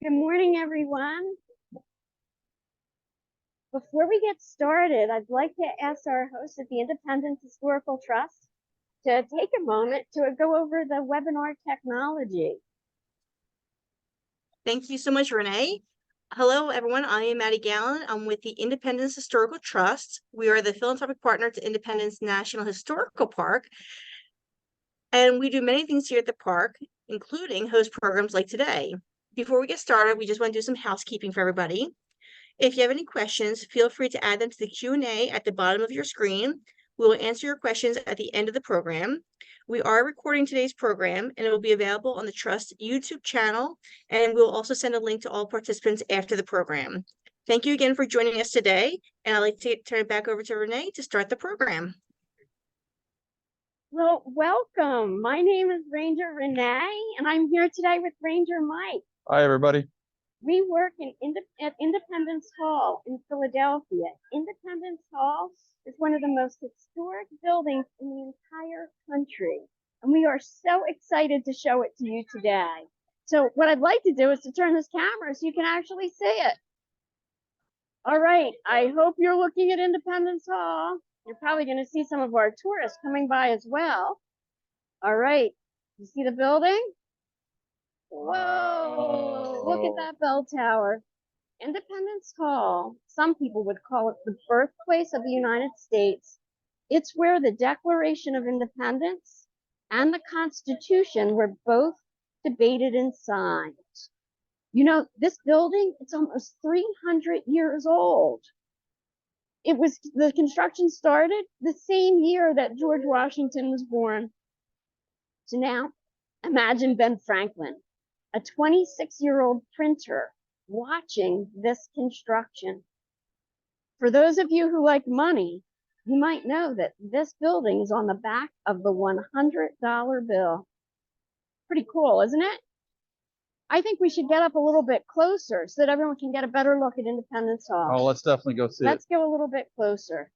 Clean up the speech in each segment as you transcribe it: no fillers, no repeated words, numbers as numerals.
Good morning, everyone. Before we get started, I'd like to ask our host at the Independence Historical Trust to take a moment to go over the webinar technology. Thank you so much, Renee. Hello, everyone. I am Maddie Gallen. I'm with the Independence Historical Trust. We are the philanthropic partner to Independence National Historical Park. And we do many things here at the park, including host programs like today. Before we get started, we just want to do some housekeeping for everybody. If you have any questions, feel free to add them to the Q&A at the bottom of your screen. We will answer your questions at the end of the program. We are recording today's program, and it will be available on the Trust YouTube channel, and we'll also send a link to all participants after the program. Thank you again for joining us today, and I'd like to turn it back over to Renee to start the program. Well, welcome. My name is Ranger Renee, and I'm here today with Ranger Mike. Hi, everybody. We work at Independence Hall in Philadelphia. Independence Hall is one of the most historic buildings in the entire country, and we are so excited to show it to you today. So what I'd like to do is to turn this camera so you can actually see it. All right, I hope you're looking at Independence Hall. You're probably going to see some of our tourists coming by as well. All right, you see the building? Whoa, look at that bell tower. Independence Hall, some people would call it the birthplace of the United States. It's where the Declaration of Independence and the Constitution were both debated and signed. You know, this building, it's almost 300 years old. The construction started the same year that George Washington was born. So now, imagine Ben Franklin, a 26-year-old printer, watching this construction. For those of you who like money, you might know that this building is on the back of the $100 bill. Pretty cool, isn't it? I think we should get up a little bit closer so that everyone can get a better look at Independence Hall. Oh, let's definitely go see it. Let's go a little bit closer.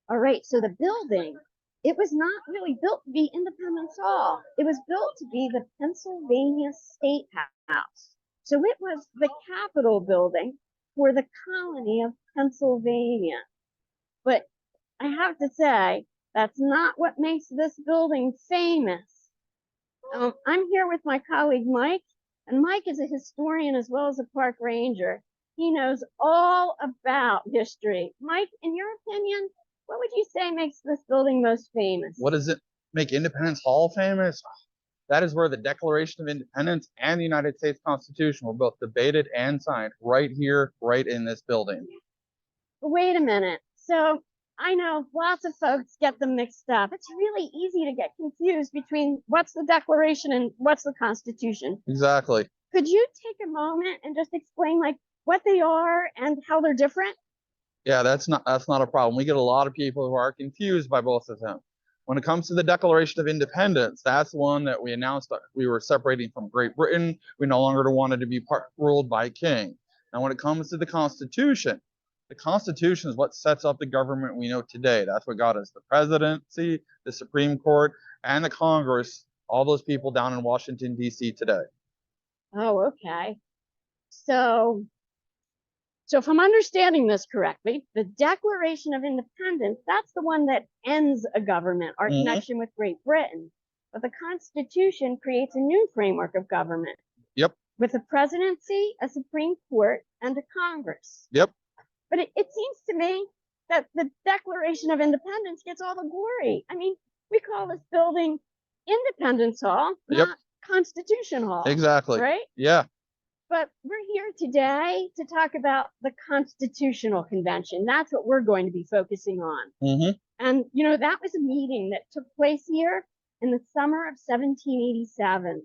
All right, so the building, it was not really built to be Independence Hall. It was built to be the Pennsylvania State House. So it was the Capitol building for the colony of Pennsylvania. But I have to say, that's not what makes this building famous. I'm here with my colleague, Mike, and Mike is a historian as well as a park ranger. He knows all about history. Mike, in your opinion, what would you say makes this building most famous? What does it make Independence Hall famous? That is where the Declaration of Independence and the United States Constitution were both debated and signed, right here, right in this building. Wait a minute. So I know lots of folks get them mixed up. It's really easy to get confused between what's the Declaration and what's the Constitution. Exactly. Could you take a moment and just explain like what they are and how they're different? Yeah, that's not a problem. We get a lot of people who are confused by both of them. When it comes to the Declaration of Independence, that's the one that we announced that we were separating from Great Britain. We no longer wanted to be ruled by a king. Now, when it comes to the Constitution is what sets up the government we know today. That's what got us the presidency, the Supreme Court, and the Congress, all those people down in Washington, D.C. today. Oh, okay. So if I'm understanding this correctly, the Declaration of Independence, that's the one that ends a government, our connection with Great Britain. But the Constitution creates a new framework of government. Yep. With a presidency, a Supreme Court, and a Congress. Yep. But it seems to me that the Declaration of Independence gets all the glory. I mean, we call this building Independence Hall, not Constitution Hall. Exactly. Right? Yeah. But we're here today to talk about the Constitutional Convention. That's what we're going to be focusing on. And, you know, that was a meeting that took place here in the summer of 1787.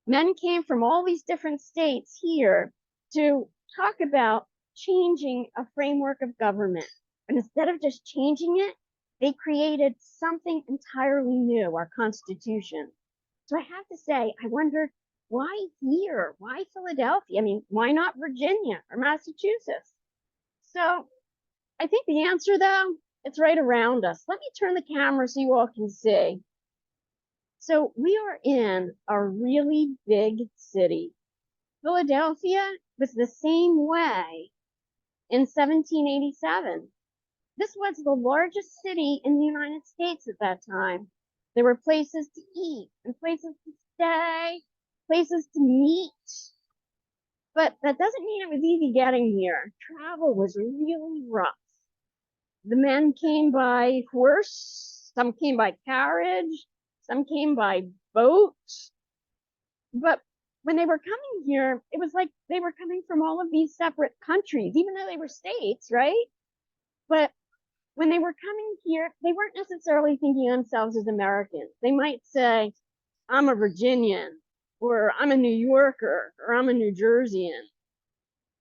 Men came from all these different states here to talk about changing a framework of government. And instead of just changing it, they created something entirely new, our Constitution. So I have to say, I wonder, why here? Why Philadelphia? I mean, why not Virginia or Massachusetts? So I think the answer, though, it's right around us. Let me turn the camera so you all can see. So we are in a really big city. Philadelphia was the same way in 1787. This was the largest city in the United States at that time. There were places to eat and places to stay, places to meet. But that doesn't mean it was easy getting here. Travel was really rough. The men came by horse, some came by carriage, some came by boat. But when they were coming here, it was like they were coming from all of these separate countries, even though they were states, right? But when they were coming here, they weren't necessarily thinking of themselves as Americans. They might say, I'm a Virginian, or I'm a New Yorker, or I'm a New Jerseyan.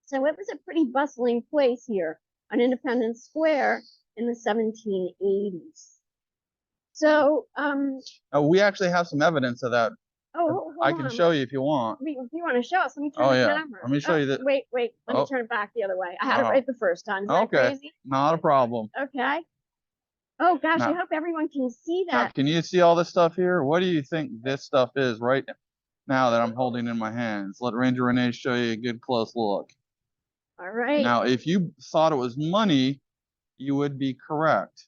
So it was a pretty bustling place here on Independence Square in the 1780s. So, we actually have some evidence of that. hold I can on. show you if you want. If you want to show us, let me turn Oh, the yeah. camera. Let me show you that. Wait, let me Oh. turn it back the other way. I had it Oh. right the first time. Is that Okay. crazy? Not a problem. Okay. Oh gosh, I Now- hope everyone can see Now, that. can you see all this stuff here? What do you think this stuff is right now that I'm holding in my hands? Let Ranger Renee show you a good close look. All right. Now, if you thought it was money, you would be correct.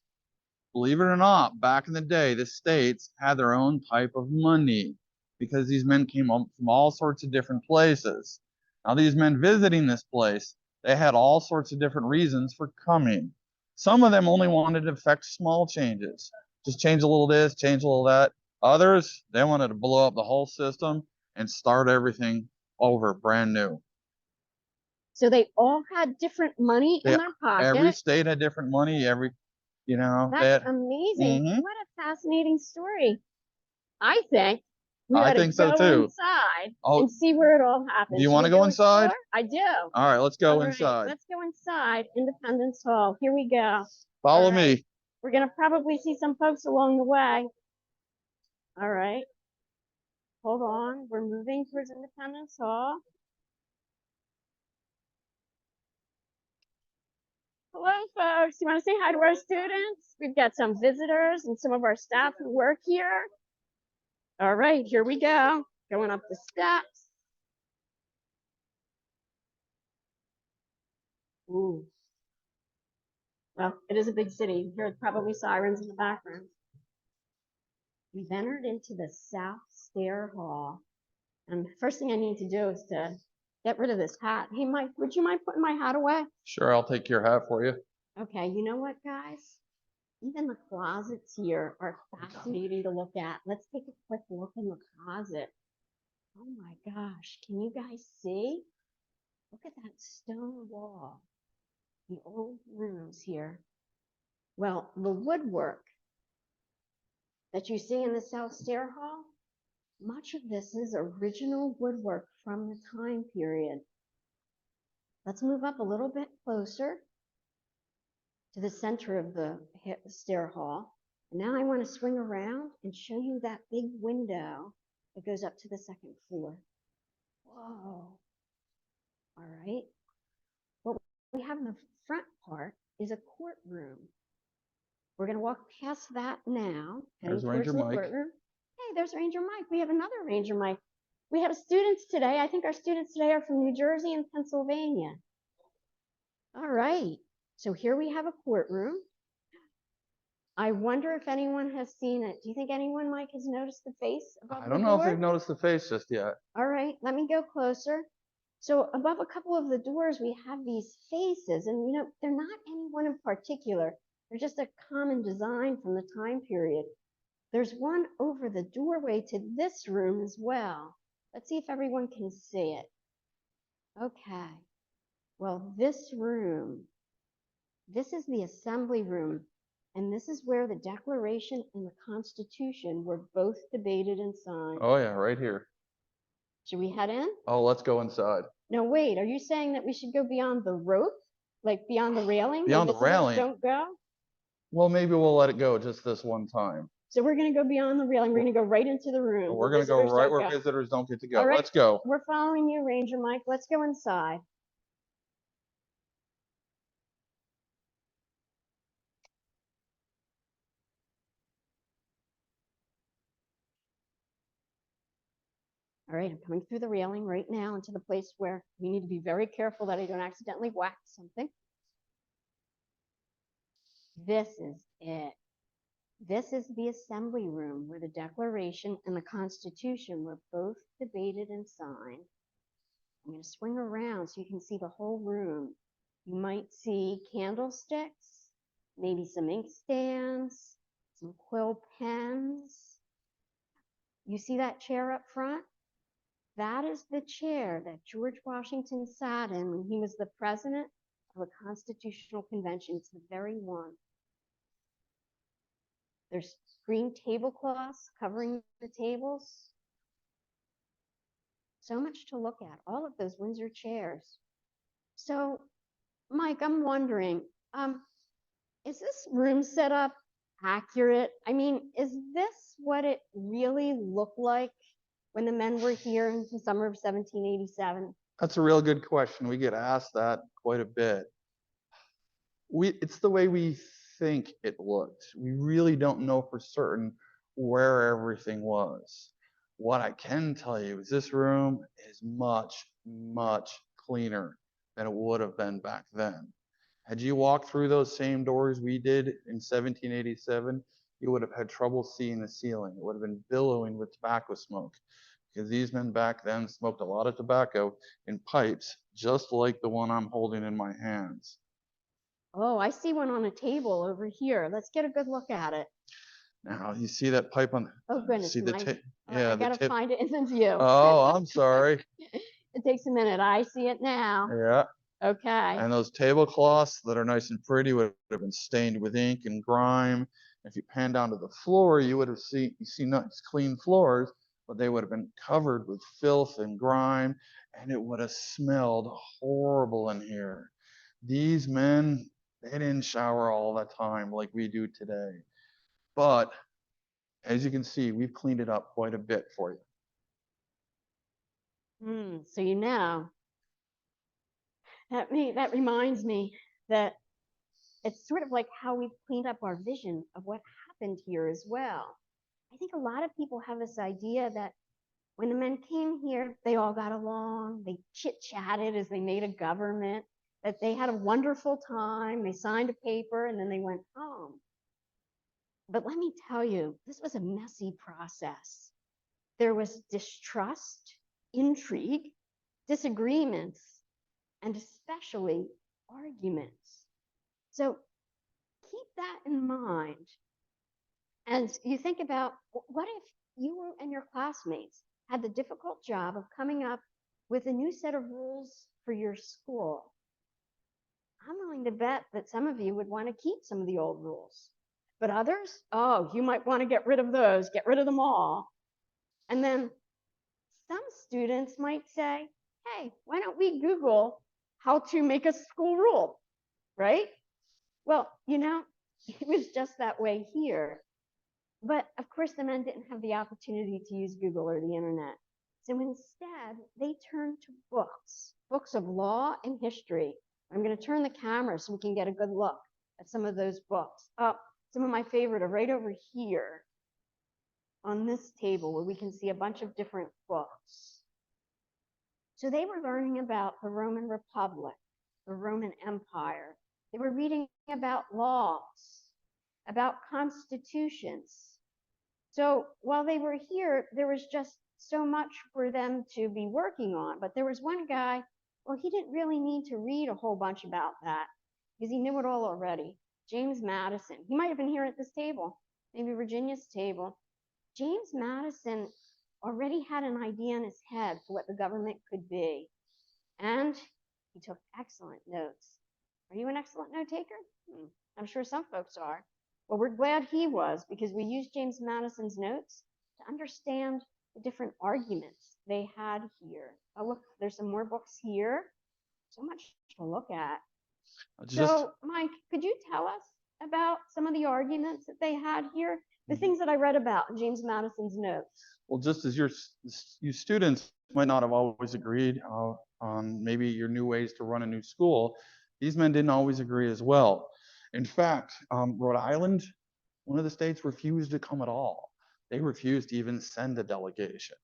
Believe it or not, back in the day, the states had their own type of money because these men came from all sorts of different places. Now, these men visiting this place, they had all sorts of different reasons for coming. Some of them only wanted to effect small changes, just change a little this, change a little that. Others, they wanted to blow up the whole system and start everything over brand new. So they all had different money in their pocket. Every state had different money. That's amazing. Mhm. What a fascinating story. I think we I ought to think so go too. inside Oh, and see where it all happened. do you Should want to we go inside? explore? I do. All right, let's go All right, inside. let's go inside Independence Hall. Here we go. Follow All right. me. We're going to probably see some folks along the way. All right. Hold on. We're moving towards Independence Hall. Hello, folks. You want to say hi to our students? We've got some visitors and some of our staff who work here. All right, here we go. Going up the steps. Ooh. Well, it is a big city. You hear probably sirens in the background. We've entered into the South Stair Hall. And the first thing I need to do is to get rid of this hat. Hey, Mike, would you mind putting my hat away? Sure, I'll take your hat for you. Okay, you know what, guys? Even the closets here are fascinating to look at. Let's take a quick look in the closet. Oh my gosh, can you guys see? Look at that stone wall. The old rooms here. Well, the woodwork that you see in the South Stair Hall, much of this is original woodwork from the time period. Let's move up a little bit closer to the center of the stair hall. And now I want to swing around and show you that big window that goes up to the second floor. Whoa. All right. What we have in the front part is a courtroom. We're going to walk past that now. There's Ranger Mike. Courtroom. Hey, there's Ranger Mike. We have another Ranger Mike. We have students today. I think our students today are from New Jersey and Pennsylvania. All right. So here we have a courtroom. I wonder if anyone has seen it. Do you think anyone, Mike, has noticed the face above the door? I don't know if they've noticed the face just yet. All right, let me go closer. So above a couple of the doors, we have these faces, and you know, they're not any one in particular. They're just a common design from the time period. There's one over the doorway to this room as well. Let's see if everyone can see it. Okay. Well, this room, this is the assembly room, and this is where the Declaration and the Constitution were both debated and signed. Oh yeah, right here. Should we head in? Oh, let's go inside. No, wait, are you saying that we should go beyond the rope? Like beyond the railing? Beyond the railing? Don't go? Well, maybe we'll let it go just this one time. So we're going to go beyond the railing. We're going to go right into the room. But we're going to go right where visitors don't get to go. All right. Let's go. We're following you, Ranger Mike. Let's go inside. All right, I'm coming through the railing right now into the place where we need to be very careful that I don't accidentally whack something. This is it. This is the assembly room where the Declaration and the Constitution were both debated and signed. I'm going to swing around so you can see the whole room. You might see candlesticks, maybe some ink stands, some quill pens. You see that chair up front? That is the chair that George Washington sat in when he was the president of the Constitutional Convention. It's the very one. There's green tablecloths covering the tables. So much to look at, all of those Windsor chairs. So, Mike, I'm wondering, is this room set up accurate? I mean, is this what it really looked like when the men were here in the summer of 1787? That's a real good question. We get asked that quite a bit. It's the way we think it looked. We really don't know for certain where everything was. What I can tell you is this room is much, much cleaner than it would have been back then. Had you walked through those same doors we did in 1787, you would have had trouble seeing the ceiling. It would have been billowing with tobacco smoke, because these men back then smoked a lot of tobacco in pipes, just like the one I'm holding in my hands. Oh, I see one on a table over here. Let's get a good look at it. Now you see that pipe on. Oh goodness, See the tip? Yeah, I the gotta tip. find it in the view. Oh, I'm sorry. It takes a minute. I see it now. Yeah. Okay. And those tablecloths that are nice and pretty would have been stained with ink and grime. If you pan down to the floor, you would have seen nice clean floors, but they would have been covered with filth and grime, and it would have smelled horrible in here. These men, they didn't shower all the time like we do today. But as you can see, we've cleaned it up quite a bit for you. So you know, that reminds me that it's sort of like how we've cleaned up our vision of what happened here as well. I think a lot of people have this idea that when the men came here, they all got along, they chit-chatted as they made a government, that they had a wonderful time, they signed a paper, and then they went home. But let me tell you, this was a messy process. There was distrust, intrigue, disagreements, and especially arguments. So keep that in mind. And you think about, what if you and your classmates had the difficult job of coming up with a new set of rules for your school? I'm willing to bet that some of you would want to keep some of the old rules. But others, oh, you might want to get rid of those, get rid of them all. And then some students might say, hey, why don't we Google how to make a school rule, right? Well, you know, it was just that way here. But of course, the men didn't have the opportunity to use Google or the internet. So instead, they turned to books of law and history. I'm going to turn the camera so we can get a good look at some of those books. Some of my favorite are right over here on this table, where we can see a bunch of different books. So they were learning about the Roman Republic, the Roman Empire. They were reading about laws, about constitutions. So while they were here, there was just so much for them to be working on. But there was one guy, well, he didn't really need to read a whole bunch about that because he knew it all already. James Madison. He might have been here at this table, maybe Virginia's table. James Madison already had an idea in his head for what the government could be. And he took excellent notes. Are you an excellent note taker? I'm sure some folks are. Well, we're glad he was, because we used James Madison's notes to understand the different arguments they had here. Oh, look, there's some more books here. So much to look at. So, Mike, could you tell us about some of the arguments that they had here? The things that I read about in James Madison's notes. Well, just as you students might not have always agreed on maybe your new ways to run a new school, these men didn't always agree as well. In fact, Rhode Island, one of the states, refused to come at all. They refused to even send a delegation.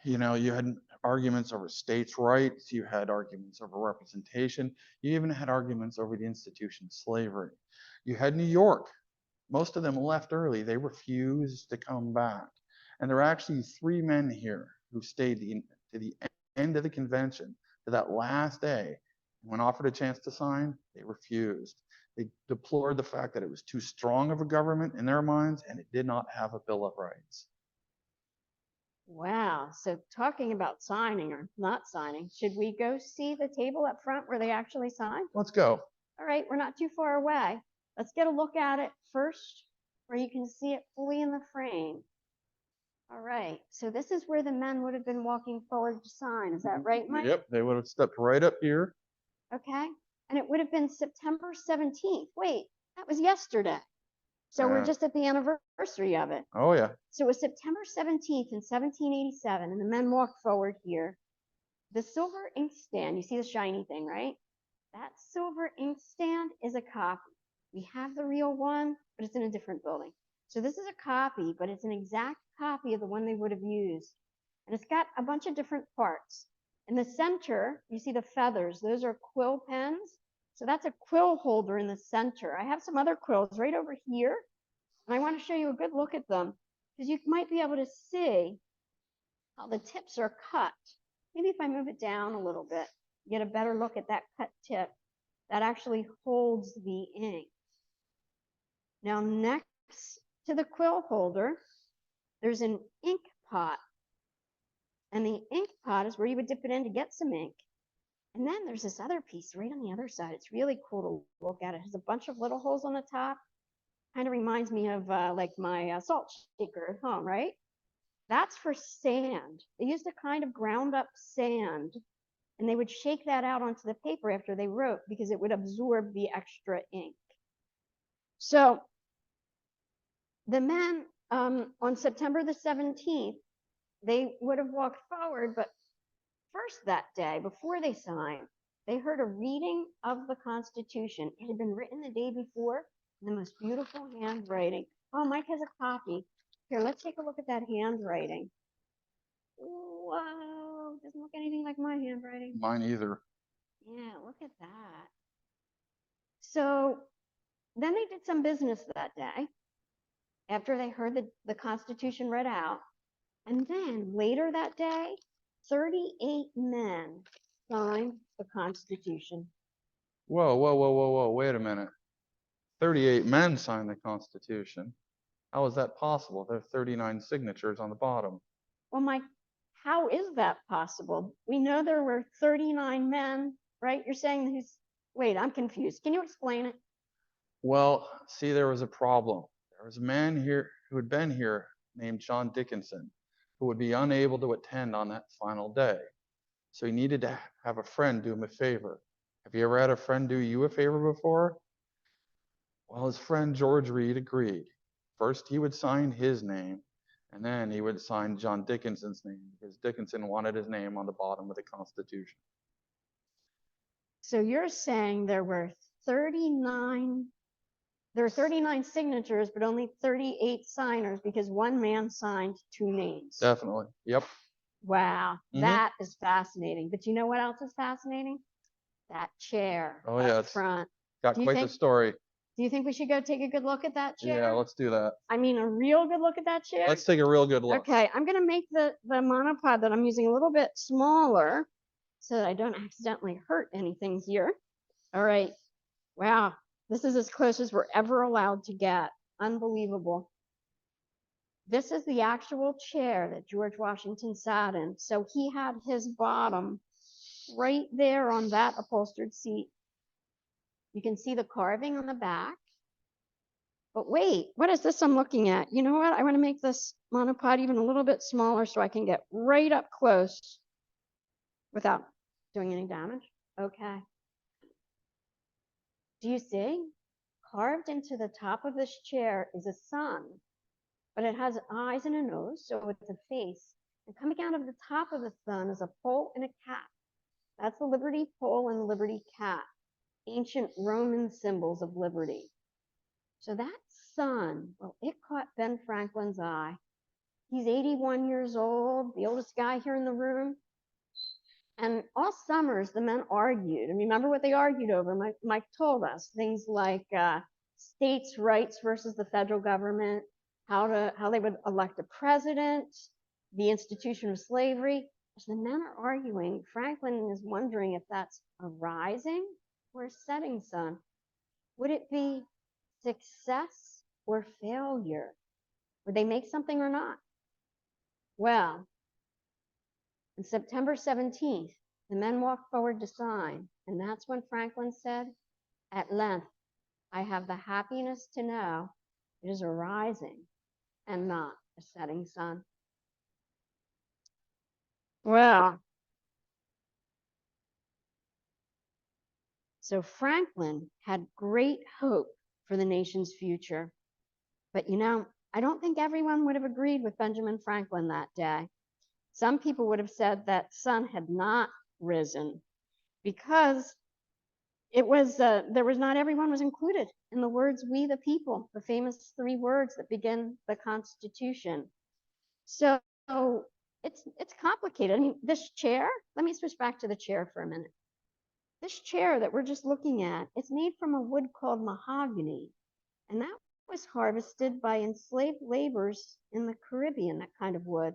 You had arguments over states' rights, you had arguments over representation, you even had arguments over the institution of slavery. You had New York. Most of them left early. They refused to come back. And there are actually 3 men here who stayed to the end of the convention, to that last day. When offered a chance to sign, they refused. They deplored the fact that it was too strong of a government in their minds, and it did not have a Bill of Rights. Wow. So talking about signing or not signing, should we go see the table up front where they actually sign? Let's go. All right, we're not too far away. Let's get a look at it first where you can see it fully in the frame. All right, so this is where the men would have been walking forward to sign. Is that right, Mike? Yep, they would have stepped right up here. Okay, and it would have been September 17th. Wait, that was yesterday. So we're just at the anniversary of it. Oh, yeah. So it was September 17th in 1787, and the men walked forward here. The silver inkstand, you see the shiny thing, right? That silver inkstand is a copy. We have the real one, but it's in a different building. So this is a copy, but it's an exact copy of the one they would have used. And it's got a bunch of different parts. In the center, you see the feathers. Those are quill pens. So that's a quill holder in the center. I have some other quills right over here. And I want to show you a good look at them because you might be able to see how the tips are cut. Maybe if I move it down a little bit, you get a better look at that cut tip that actually holds the ink. Now, next to the quill holder, there's an ink pot. And the ink pot is where you would dip it in to get some ink. And then there's this other piece right on the other side. It's really cool to look at. It has a bunch of little holes on the top. Kind of reminds me of like my salt shaker at home, right? That's for sand. They used a kind of ground up sand, and they would shake that out onto the paper after they wrote because it would absorb the extra ink. So the men on September the 17th, they would have walked forward, but first that day, before they signed, they heard a reading of the Constitution. It had been written the day before in the most beautiful handwriting. Oh, Mike has a copy. Here, let's take a look at that handwriting. Whoa, doesn't look anything like my handwriting. Mine either. Yeah, look at that. So then they did some business that day after they heard the Constitution read out. And then later that day, 38 men signed the Constitution. Whoa, whoa, whoa, whoa, whoa. Wait a minute. 38 men signed the Constitution. How is that possible? There are 39 signatures on the bottom. Well, Mike, how is that possible? We know there were 39 men, right? You're saying wait, I'm confused. Can you explain it? Well, see, there was a problem. There was a man here who had been here named John Dickinson who would be unable to attend on that final day. So he needed to have a friend do him a favor. Have you ever had a friend do you a favor before? Well, his friend George Reed agreed. First, he would sign his name, and then he would sign John Dickinson's name because Dickinson wanted his name on the bottom of the Constitution. So you're saying there were 39 signatures, but only 38 signers because one man signed 2 names. Definitely. Yep. Wow, that is fascinating. But you know what else is fascinating? That chair up front. Got quite the story. Do you think we should go take a good look at that chair? Yeah, let's do that. I mean, a real good look at that chair? Let's take a real good look. Okay, I'm going to make the monopod that I'm using a little bit smaller so that I don't accidentally hurt anything here. All right. Wow, this is as close as we're ever allowed to get. Unbelievable. This is the actual chair that George Washington sat in. So he had his bottom right there on that upholstered seat. You can see the carving on the back. But wait, what is this I'm looking at? You know what? I want to make this monopod even a little bit smaller so I can get right up close without doing any damage. Okay. Do you see? Carved into the top of this chair is a sun, but it has eyes and a nose, so it's a face. And coming out of the top of the sun is a pole and a cap. That's the Liberty pole and the Liberty cap, ancient Roman symbols of liberty. So that sun, well, it caught Ben Franklin's eye. He's 81 years old, the oldest guy here in the room. And all summers, the men argued. And remember what they argued over? Mike told us things like states' rights versus the federal government, how they would elect a president, the institution of slavery. As the men are arguing, Franklin is wondering if that's a rising or a setting sun. Would it be success or failure? Would they make something or not? Well, on September 17th, the men walked forward to sign, and that's when Franklin said, "At length, I have the happiness to know it is a rising and not a setting sun." Well, so Franklin had great hope for the nation's future. But I don't think everyone would have agreed with Benjamin Franklin that day. Some people would have said that sun had not risen because not everyone was included in the words "we the people," the famous 3 words that begin the Constitution. So it's complicated. I mean, this chair, let me switch back to the chair for a minute. This chair that we're just looking at, it's made from a wood called mahogany, and that was harvested by enslaved laborers in the Caribbean, that kind of wood.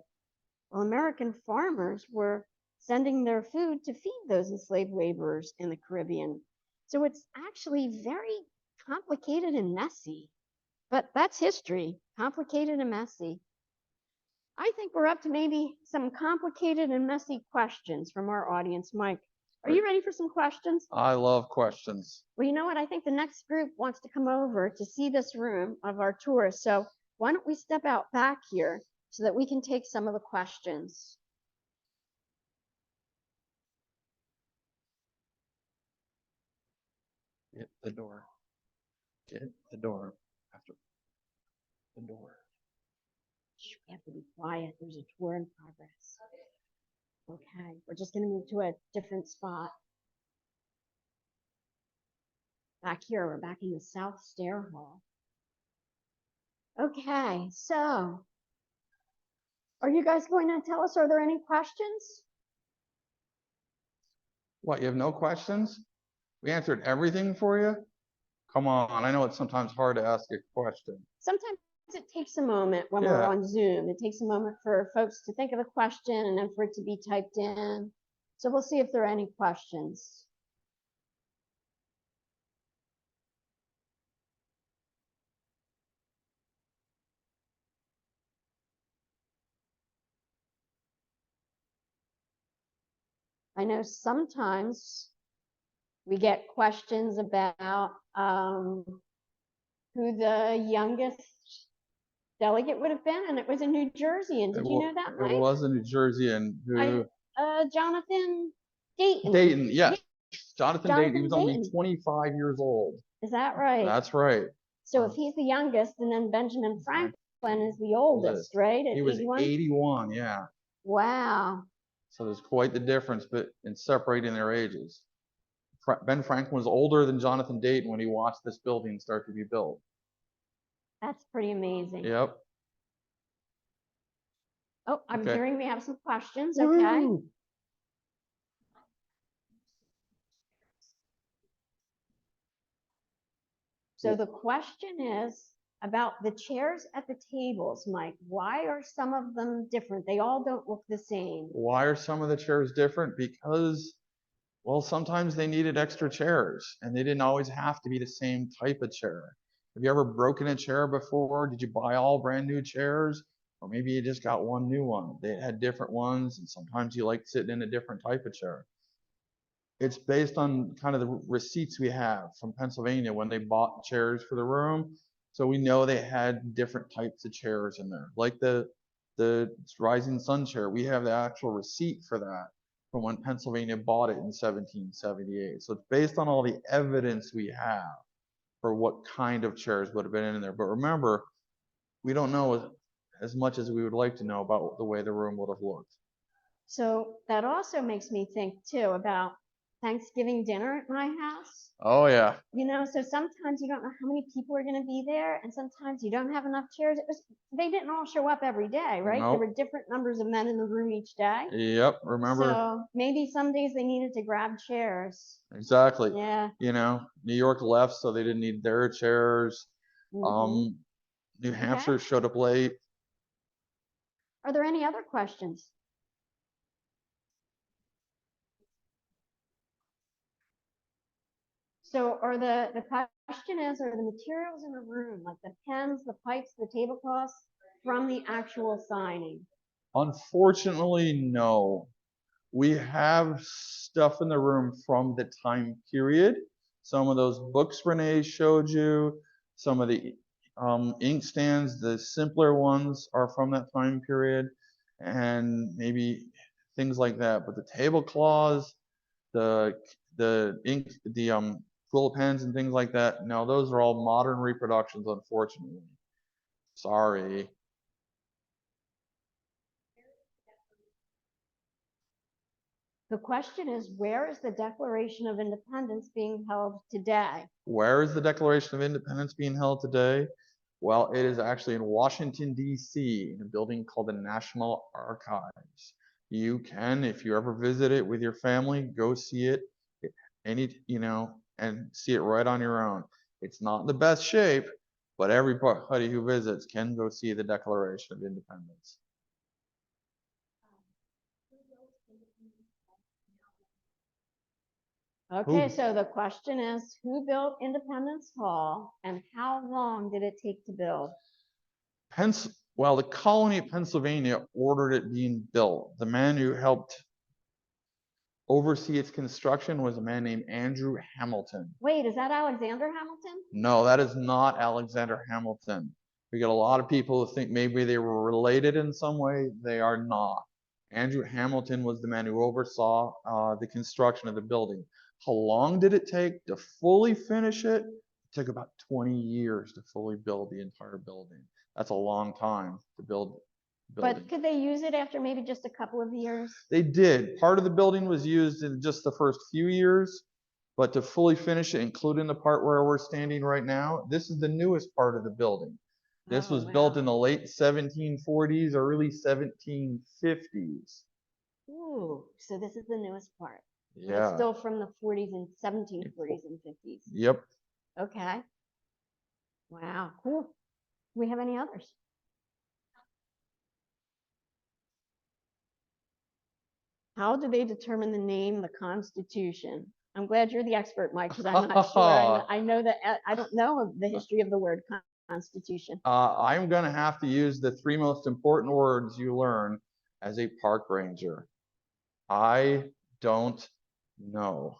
Well, American farmers were sending their food to feed those enslaved laborers in the Caribbean. So it's actually very complicated and messy. But that's history, complicated and messy. I think we're up to maybe some complicated and messy questions from our audience. Mike, are you ready for some questions? I love questions. Well, you know what? I think the next group wants to come over to see this room of our tour. So why don't we step out back here so that we can take some of the questions. Get the door. Get the door. After the door. Shh, we have to be quiet. There's a tour in progress. Okay, we're just going to move to a different spot. Back here, we're back in the South Stair Hall. Okay, so are you guys going to tell us, are there any questions? What, you have no questions? We answered everything for you? Come on, I know it's sometimes hard to ask a question. Sometimes it takes a moment when we're on Zoom. It takes a moment for folks to think of a question and then for it to be typed in. So we'll see if there are any questions. I know sometimes we get questions about who the youngest delegate would have been, and it was in New Jersey. And did you know that, Mike? It was in New Jersey, and who? Jonathan Dayton. Dayton, yes. Yeah. Jonathan Dayton. He was only 25 years old. Is that right? That's right. So if he's the youngest, and then Benjamin Franklin is the oldest, right? He was 81, yeah. Wow. So there's quite the difference in separating their ages. Ben Franklin was older than Jonathan Dayton when he watched this building start to be built. That's pretty amazing. Yep. Oh, I'm hearing we have some questions. Woo-hoo. Okay. So the question is about the chairs at the tables, Mike. Why are some of them different? They all don't look the same. Why are some of the chairs different? Because, well, sometimes they needed extra chairs, and they didn't always have to be the same type of chair. Have you ever broken a chair before? Did you buy all brand new chairs? Or maybe you just got one new one. They had different ones, and sometimes you like sitting in a different type of chair. It's based on kind of the receipts we have from Pennsylvania when they bought chairs for the room. So we know they had different types of chairs in there. Like the Rising Sun chair, we have the actual receipt for that from when Pennsylvania bought it in 1778. So it's based on all the evidence we have for what kind of chairs would have been in there. But remember, we don't know as much as we would like to know about the way the room would have looked. So that also makes me think too about Thanksgiving dinner at my house. Oh yeah. You know, so sometimes you don't know how many people are going to be there, and sometimes you don't have enough chairs. They didn't all show up every day, right? There Nope. were different numbers of men in the room each day. Yep. Remember. So maybe some days they needed to grab chairs. Exactly. Yeah. You know, New York left, so they didn't need their chairs. Mhm. New Hampshire showed up late. Are there any other questions? So are the question is, are the materials in the room, like the pens, the pipes, the tablecloths, from the actual signing? Unfortunately, no. We have stuff in the room from the time period. Some of those books Renee showed you, some of the inkstands, the simpler ones are from that time period, and maybe things like that. But the tablecloths, the ink, the quill pens and things like that, no, those are all modern reproductions, unfortunately. Sorry. The question is, where is the Declaration of Independence being held today? Where is the Declaration of Independence being held today? Well, it is actually in Washington, D.C., in a building called the National Archives. You can, if you ever visit it with your family, go see it, and see it right on your own. It's not in the best shape, but everybody who visits can go see the Declaration of Independence. Okay, so the question is, who built Independence Hall and how long did it take to build? Well, the colony of Pennsylvania ordered it being built. The man who helped oversee its construction was a man named Andrew Hamilton. Wait, is that Alexander Hamilton? No, that is not Alexander Hamilton. We get a lot of people who think maybe they were related in some way. They are not. Andrew Hamilton was the man who oversaw the construction of the building. How long did it take to fully finish it? It took about 20 years to fully build the entire building. That's a long time to build a building. But could they use it after maybe just a couple of years? They did. Part of the building was used in just the first few years, but to fully finish it, including the part where we're standing right now, this is the newest part of the building. This was built in the late 1740s or early 1750s. Ooh, so this is the newest part. Yeah. It's still from the 40s and 1740s and 50s. Yep. Okay. Wow, cool. Do we have any others? How do they determine the name, the Constitution? I'm glad you're the expert, Mike, because I'm not sure. I know that I don't know the history of the word Constitution. I'm going to have to use the three most important words you learn as a park ranger. I don't know.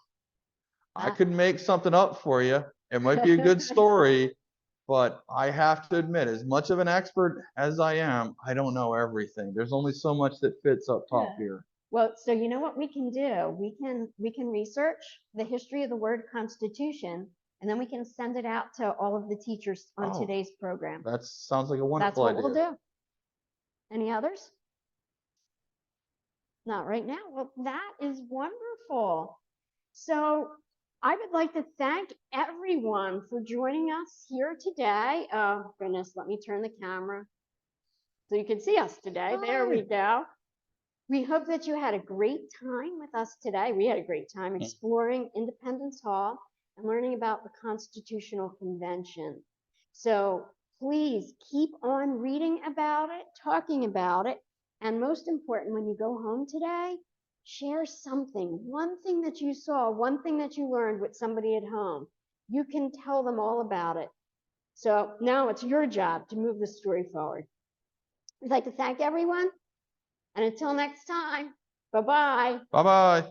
I could make something up for you. It might be a good story, but I have to admit, as much of an expert as I am, I don't know everything. There's only so much that fits up top here. Well, so you know what we can do? We can research the history of the word Constitution, and then we can send it out to all of the teachers on today's program. That sounds like a wonderful idea. That's what we'll do. Any others? Not right now. Well, that is wonderful. So I would like to thank everyone for joining us here today. Oh, goodness, let me turn the camera so you can see us today. Hi. There we go. We hope that you had a great time with us today. We had a great time exploring Independence Hall and learning about the Constitutional Convention. So please keep on reading about it, talking about it, and most important, when you go home today, share something, one thing that you saw, one thing that you learned with somebody at home. You can tell them all about it. So now it's your job to move the story forward. I'd like to thank everyone. And until next time, bye-bye. Bye-bye.